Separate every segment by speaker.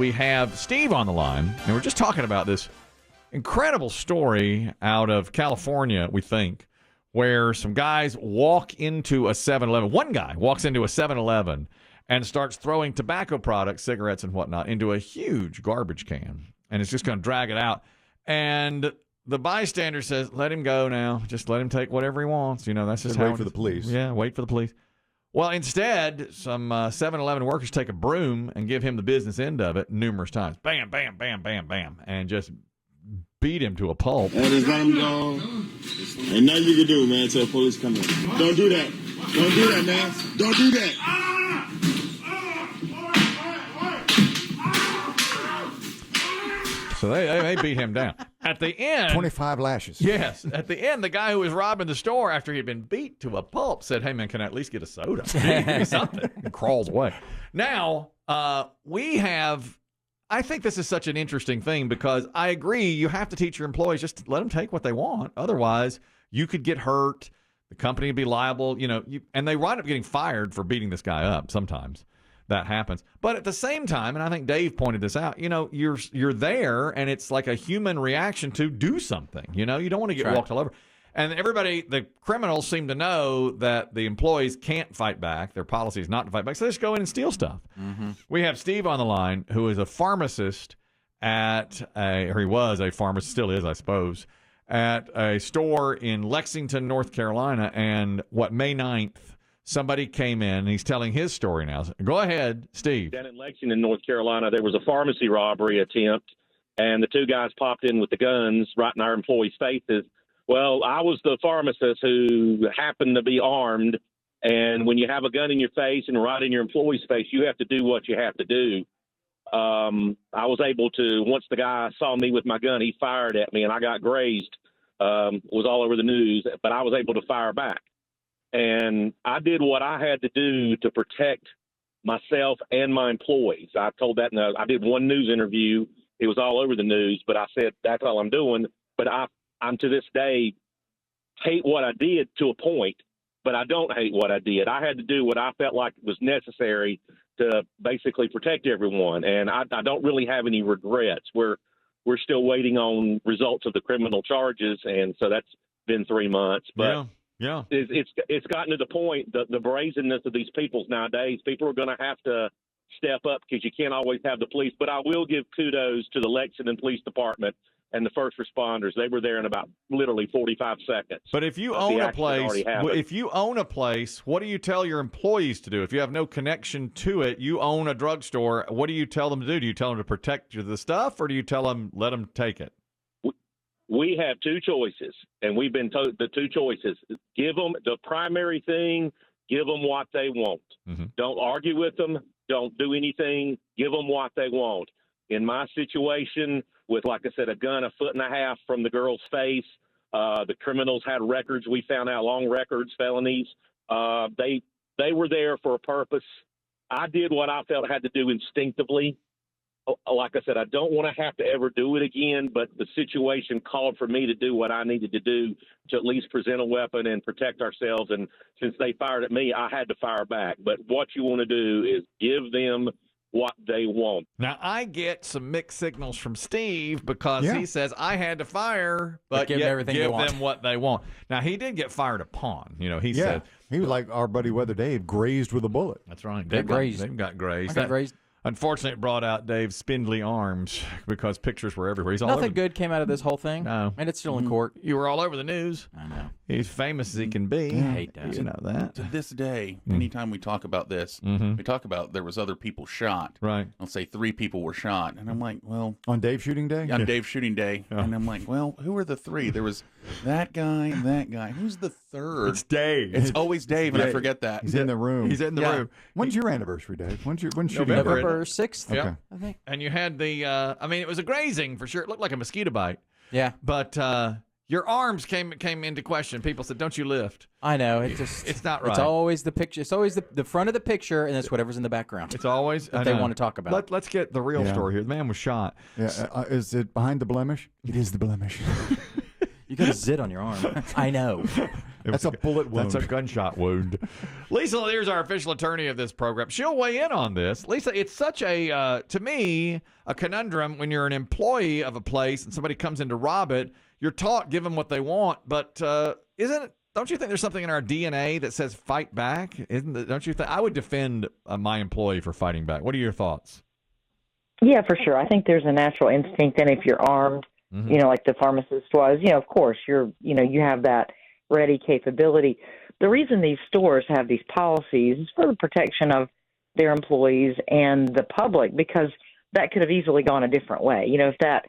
Speaker 1: We have Steve on the line, and we're just talking about this incredible story out of California, we think, where some guys walk into a 7-Eleven. One guy walks into a 7-Eleven and starts throwing tobacco products, cigarettes and whatnot, into a huge garbage can, and it's just going to drag it out. And the bystander says, let him go now. Just let him take whatever he wants. You know, that's just how
Speaker 2: wait for the police.
Speaker 1: Yeah, wait for the police. Well, instead, some 7-Eleven workers take a broom and give him the business end of it numerous times. Bam, bam, bam, bam, bam. And just beat him to a pulp.
Speaker 3: And just let him go. Ain't nothing you can do, man, until police come in. Don't do that. Don't do that, man. Don't do that.
Speaker 1: So they beat him down. At the end...
Speaker 2: 25 lashes.
Speaker 1: Yes. At the end, the guy who was robbing the store after he'd been beat to a pulp said, hey, man, can I at least get a soda? Give me something. And crawls away. Now, we have... I think this is such an interesting thing because I agree you have to teach your employees just to let them take what they want. Otherwise, you could get hurt. The company would be liable. And they wind up getting fired for beating this guy up sometimes. That happens. But at the same time, and I think Dave pointed this out, you're there, and it's like a human reaction to do something. You don't want to get walked all over. And the criminals seem to know that the employees can't fight back. Their policy is not to fight back, so they just go in and steal stuff. Mm-hmm. We have Steve on the line, who is a pharmacist or he was a pharmacist, still is, I suppose, at a store in Lexington, North Carolina. And May 9th, somebody came in, and he's telling his story now. Go ahead, Steve.
Speaker 4: Down in Lexington, North Carolina, there was a pharmacy robbery attempt, and the two guys popped in with the guns right in our employees' faces. Well, I was the pharmacist who happened to be armed, and when you have a gun in your face and right in your employee's face, you have to do what you have to do. I was able to, once the guy saw me with my gun, he fired at me, and I got grazed. It was all over the news, but I was able to fire back. And I did what I had to do to protect myself and my employees. I told that I did one news interview. It was all over the news, but I said, that's all I'm doing. But I'm to this day hate what I did to a point, but I don't hate what I did. I had to do what I felt like was necessary to basically protect everyone. And I don't really have any regrets. We're still waiting on results of the criminal charges. And so that's been 3 months, but
Speaker 1: yeah.
Speaker 4: It's gotten to the point, the brazenness of these people nowadays. People are going to have to step up because you can't always have the police. But I will give kudos to the Lexington Police Department and the first responders. They were there in about literally 45 seconds.
Speaker 1: But if you own a place, what do you tell your employees to do? If you have no connection to it, you own a drugstore, what do you tell them to do? Do you tell them to protect the stuff, or do you tell them let them take it?
Speaker 4: We have two choices, and we've been told the two choices. Give them the primary thing, give them what they want. Mm-hmm. Don't argue with them. Don't do anything. Give them what they want. In my situation, with, like I said, a gun 1.5 feet from the girl's face, the criminals had records. We found out long records, felonies. They were there for a purpose. I did what I felt I had to do instinctively. Like I said, I don't want to have to ever do it again, but the situation called for me to do what I needed to do to at least present a weapon and protect ourselves. And since they fired at me, I had to fire back. But what you want to do is give them what they want.
Speaker 1: Now, I get some mixed signals from Steve because he says I had to fire, but give them what they want. Now, he did get fired upon. He said.
Speaker 2: He was like our buddy Weather Dave, grazed with a bullet.
Speaker 1: That's right.
Speaker 5: They've
Speaker 1: got grazed.
Speaker 5: I got grazed.
Speaker 1: Unfortunately, it brought out Dave's spindly arms because pictures were everywhere.
Speaker 5: Nothing good came out of this whole thing.
Speaker 1: No.
Speaker 5: And it's still in court.
Speaker 1: You were all over the news.
Speaker 5: I know.
Speaker 1: He's famous as he can be.
Speaker 5: I hate that.
Speaker 1: You know that.
Speaker 6: To this day, anytime we talk about this, we talk about there was other people shot.
Speaker 1: Right.
Speaker 6: I'll say 3 people were shot. And I'm like, well.
Speaker 2: On Dave's shooting day?
Speaker 6: On Dave's shooting day. Oh. And I'm like, well, who are the 3? There was that guy and that guy. Who's the third?
Speaker 1: It's Dave.
Speaker 6: It's always Dave, and I forget that.
Speaker 2: He's in the room.
Speaker 1: He's in the room.
Speaker 2: When's your anniversary, Dave? When's shooting day?
Speaker 5: November 6th.
Speaker 1: Okay.
Speaker 5: I think.
Speaker 1: And you had the, it was a grazing for sure. It looked like a mosquito bite.
Speaker 5: Yeah.
Speaker 1: But your arms came into question. People said, don't you lift?
Speaker 5: I know. It's not right. It's always the picture. It's always the front of the picture, and it's whatever's in the background.
Speaker 1: It's always
Speaker 5: that they want to talk about.
Speaker 1: Let's get the real story here. The man was shot.
Speaker 2: Yeah. Is it behind the blemish? It is the blemish.
Speaker 5: You got a zit on your arm. I know.
Speaker 2: That's a bullet wound.
Speaker 1: That's a gunshot wound. Lisa Lear's our official attorney of this program. She'll weigh in on this. Lisa, it's such a, to me, a conundrum when you're an employee of a place and somebody comes in to rob it. You're taught, give them what they want, but don't you think there's something in our DNA that says fight back? Don't you think? I would defend my employee for fighting back. What are your thoughts?
Speaker 7: Yeah, for sure. I think there's a natural instinct, and if you're armed, like the pharmacist was, of course, you have that ready capability. The reason these stores have these policies is for the protection of their employees and the public, because that could have easily gone a different way. If that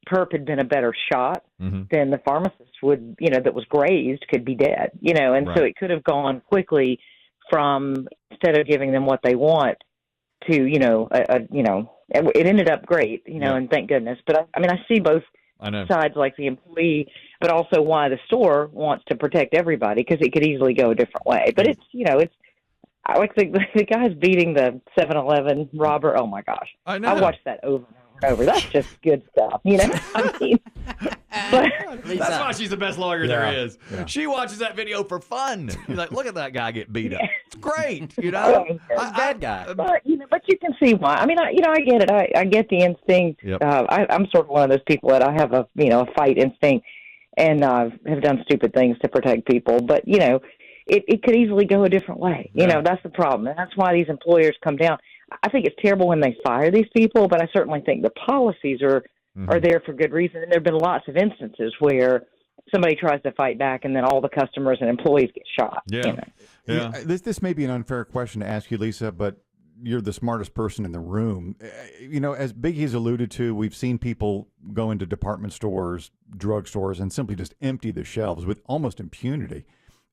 Speaker 7: perp had been a better shot, then the pharmacist would, that was grazed could be dead, and so it could have gone quickly from, instead of giving them what they want, to, it ended up great, and thank goodness. But I see both sides, like the employee, but also why the store wants to protect everybody, because it could easily go a different way. But it's I like the guys beating the 7-Eleven robber. Oh my gosh, I watched that over and over. That's just good stuff, But,
Speaker 1: that's why she's the best lawyer there is. Yeah. She watches that video for fun. She's like, look at that guy get beat up. It's great,
Speaker 5: bad guy.
Speaker 7: But you can see why. I get it. I get the instinct. Yep. I'm sort of one of those people that I have a fight instinct, and have done stupid things to protect people. But it could easily go a different way. That's the problem, and that's why these employers come down. I think it's terrible when they fire these people, but I certainly think the policies are there for good reason. And there have been lots of instances where somebody tries to fight back and then all the customers and employees get shot.
Speaker 1: Yeah.
Speaker 2: This may be an unfair question to ask you, Lisa, but you're the smartest person in the room. As Biggie's alluded to, we've seen people go into department stores, drugstores, and simply just empty the shelves with almost impunity.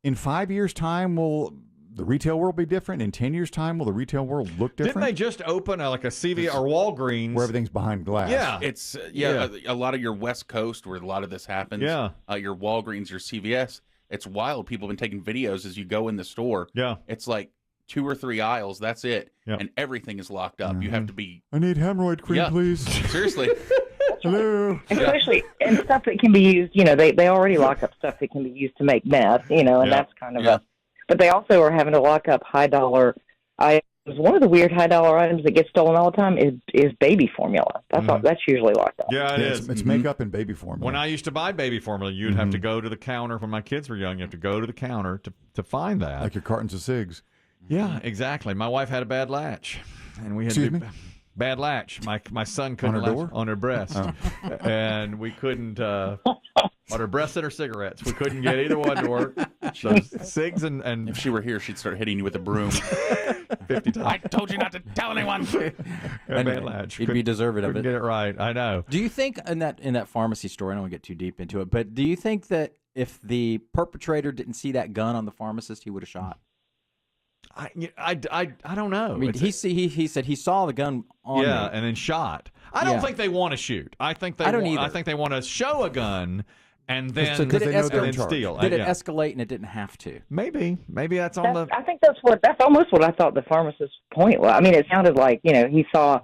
Speaker 2: In 5 years' time, will the retail world be different? In 10 years' time, will the retail world look different?
Speaker 1: Didn't they just open a CVS or Walgreens?
Speaker 2: Where everything's behind glass.
Speaker 1: Yeah.
Speaker 6: It's, a lot of your West Coast where a lot of this happens.
Speaker 1: Yeah.
Speaker 6: Your Walgreens, your CVS. It's wild. People have been taking videos as you go in the store. Yeah. It's like 2 or 3 aisles. That's it. Yeah. And everything is locked up. You have to be...
Speaker 2: I need hemorrhoid cream, please.
Speaker 6: Seriously.
Speaker 2: Hello.
Speaker 7: Especially, and stuff that can be used, they already lock up stuff that can be used to make meth, and that's kind of but they also are having to lock up high-dollar items. One of the weird high-dollar items that gets stolen all the time is baby formula. That's usually locked up.
Speaker 1: Yeah, it is.
Speaker 2: It's makeup and baby formula.
Speaker 1: When I used to buy baby formula, you'd have to go to the counter. When my kids were young, you have to go to the counter to find that.
Speaker 2: Like your cartons of cigs.
Speaker 1: Yeah, exactly. My wife had a bad latch, and we had to bad latch. My son couldn't latch on her breast, and we couldn't on her breast and her cigarettes. We couldn't get either one to work. So cigs and
Speaker 6: if she were here, she'd start hitting you with a broom
Speaker 1: 50 times.
Speaker 6: I told you not to tell anyone.
Speaker 1: Bad latch.
Speaker 5: He'd be deserving of it.
Speaker 1: Get it right. I know.
Speaker 5: Do you think in that pharmacy store? I don't want to get too deep into it, but do you think that if the perpetrator didn't see that gun on the pharmacist, he would have shot?
Speaker 1: I don't know.
Speaker 5: I mean, he said he saw the gun on me.
Speaker 1: And then shot. I don't think they want to shoot. I think they
Speaker 5: don't either.
Speaker 1: I think they want to show a gun and then
Speaker 5: did it
Speaker 1: steal.
Speaker 5: Did it escalate and it didn't have to?
Speaker 1: Maybe that's on the.
Speaker 7: I think that's almost what I thought the pharmacist's point was. I mean, it sounded like he saw.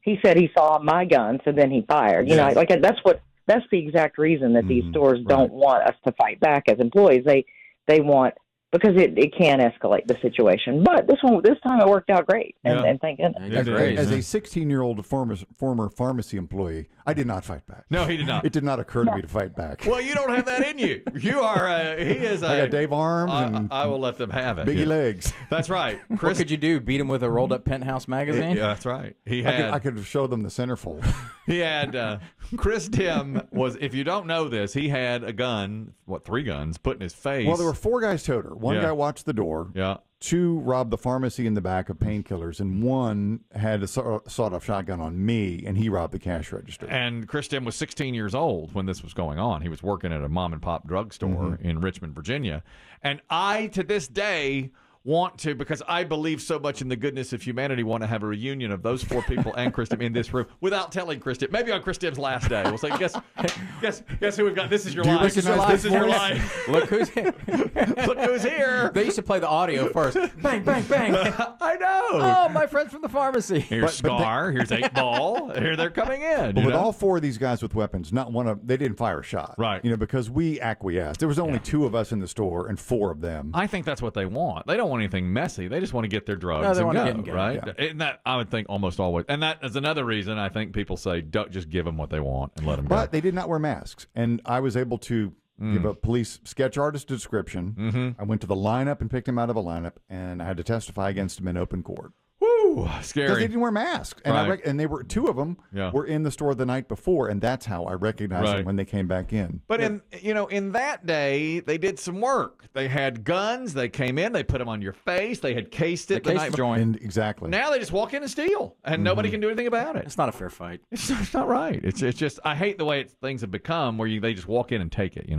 Speaker 7: He said he saw my gun, so then he fired. That's the exact reason that these stores don't want us to fight back as employees. They want. Because it can escalate the situation, but this time it worked out great, and thank goodness.
Speaker 2: As a 16-year-old former pharmacy employee, I did not fight back.
Speaker 1: No, he did not.
Speaker 2: It did not occur to me to fight back.
Speaker 1: Well, you don't have that in you. You are. He is.
Speaker 2: I got Dave arms, and
Speaker 1: I will let them have it.
Speaker 2: Biggie legs.
Speaker 1: That's right. Chris,
Speaker 5: what could you do? Beat him with a rolled-up Penthouse magazine?
Speaker 1: Yeah, that's right.
Speaker 2: I could show them the centerfold.
Speaker 1: He had Chris Demm was. If you don't know this, he had a gun. 3 guns put in his face.
Speaker 2: Well, there were 4 guys toted. One guy watched the door.
Speaker 1: Yeah.
Speaker 2: 2 robbed the pharmacy in the back of painkillers, and 1 had a sawed-off shotgun on me, and he robbed the cash register.
Speaker 1: And Chris Demm was 16 years old when this was going on. He was working at a mom-and-pop drugstore in Richmond, Virginia. And I, to this day, want to, because I believe so much in the goodness of humanity, want to have a reunion of those 4 people and Chris Demm in this room without telling Chris Demm. Maybe on Chris Demm's last day, we'll say, guess who we've got? This is your life. This is your life.
Speaker 5: Look who's here.
Speaker 1: Look who's here.
Speaker 5: They used to play the audio first. Bang, bang, bang.
Speaker 1: I know.
Speaker 5: Oh, my friends from the pharmacy.
Speaker 1: Here's Scar. Here's 8-Ball. Here they're coming in.
Speaker 2: But with all 4 of these guys with weapons, not one of they didn't fire a shot.
Speaker 1: Right.
Speaker 2: Because we acquiesced. There was only 2 of us in the store and 4 of them.
Speaker 1: I think that's what they want. They don't want anything messy. They just want to get their drugs and go, right? Yeah. And that, I would think, almost always. And that is another reason I think people say, don't just give them what they want and let them go.
Speaker 2: But they did not wear masks. And I was able to give a police sketch artist description. I went to the lineup and picked him out of a lineup, and I had to testify against him in open court.
Speaker 1: Woo, scary.
Speaker 2: Because they didn't wear masks. And, and they were 2 of them were in the store the night before, and that's how I recognized them when they came back in.
Speaker 1: But in that day, they did some work. They had guns. They came in. They put them on your face. They had cased it the night before.
Speaker 2: Exactly.
Speaker 1: Now they just walk in and steal, and nobody can do anything about it.
Speaker 5: It's not a fair fight.
Speaker 1: It's not right. It's just, I hate the way things have become where they just walk in and take it,